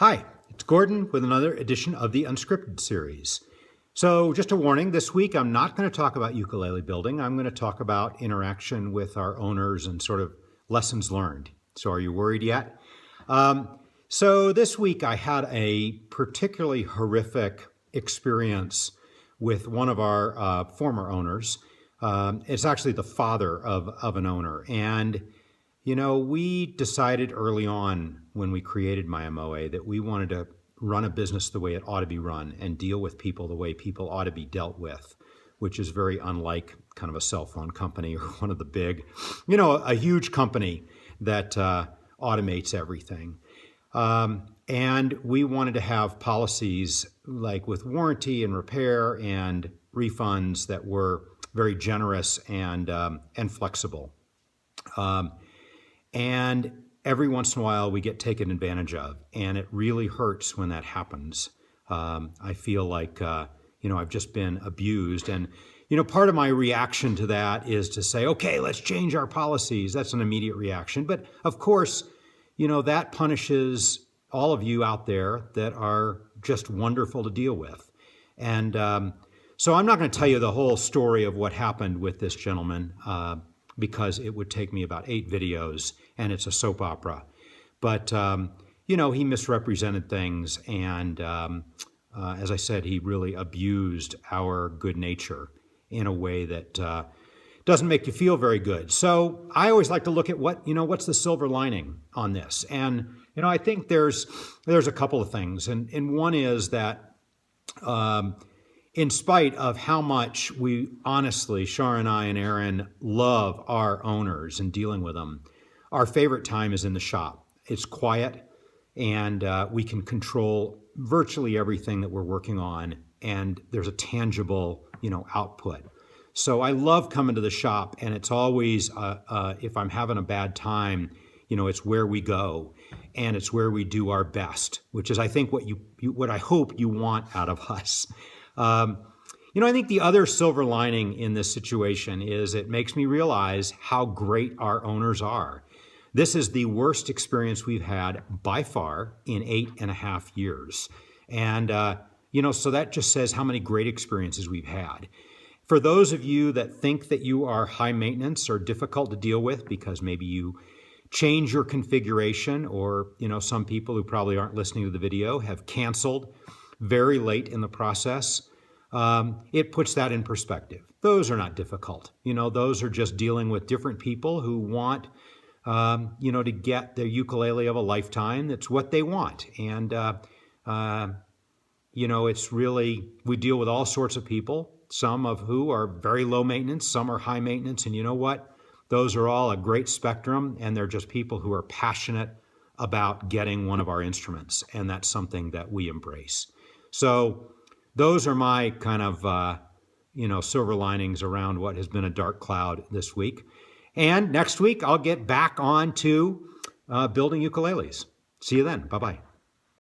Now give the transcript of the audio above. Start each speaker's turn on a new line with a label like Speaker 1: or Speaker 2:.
Speaker 1: Hi, it's Gordon with another edition of the Unscripted series. So just a warning, this week I'm not going to talk about ukulele building. I'm going to talk about interaction with our owners and sort of lessons learned. So are you worried yet? So this week I had a particularly horrific experience with one of our former owners. It's actually the father of an owner. And you know, we decided early on when we created MoMO that we wanted to run a business the way it ought to be run and deal with people the way people ought to be dealt with, which is very unlike kind of a cell phone company or one of the big, a huge company that automates everything. And we wanted to have policies like with warranty and repair and refunds that were very generous and flexible. And every once in a while we get taken advantage of, and it really hurts when that happens. I feel like, I've just been abused. And, part of my reaction to that is to say, okay, let's change our policies. That's an immediate reaction. But of course, that punishes all of you out there that are just wonderful to deal with. And so I'm not going to tell you the whole story of what happened with this gentleman, because it would take me about 8 videos and it's a soap opera. But, he misrepresented things. And as I said, he really abused our good nature in a way that doesn't make you feel very good. So I always like to look at what's the silver lining on this? And, I think there's a couple of things. And one is that in spite of how much we honestly, Shar and I and Aaron, love our owners and dealing with them, our favorite time is in the shop. It's quiet, and we can control virtually everything that we're working on, and there's a tangible, output. So I love coming to the shop, and it's always, if I'm having a bad time, it's where we go, and it's where we do our best, which is, I think, what I hope you want out of us. I think the other silver lining in this situation is it makes me realize how great our owners are. This is the worst experience we've had by far in 8.5 years. And, so that just says how many great experiences we've had. For those of you that think that you are high maintenance or difficult to deal with because maybe you change your configuration, or, some people who probably aren't listening to the video have canceled very late in the process, it puts that in perspective. Those are not difficult. Those are just dealing with different people who want, to get their ukulele of a lifetime. That's what they want. And, it's really, we deal with all sorts of people, some of who are very low maintenance, some are high maintenance. And you know what? Those are all a great spectrum, and they're just people who are passionate about getting one of our instruments. And that's something that we embrace. So those are my kind of, silver linings around what has been a dark cloud this week. And next week, I'll get back on to building ukuleles. See you then. Bye-bye.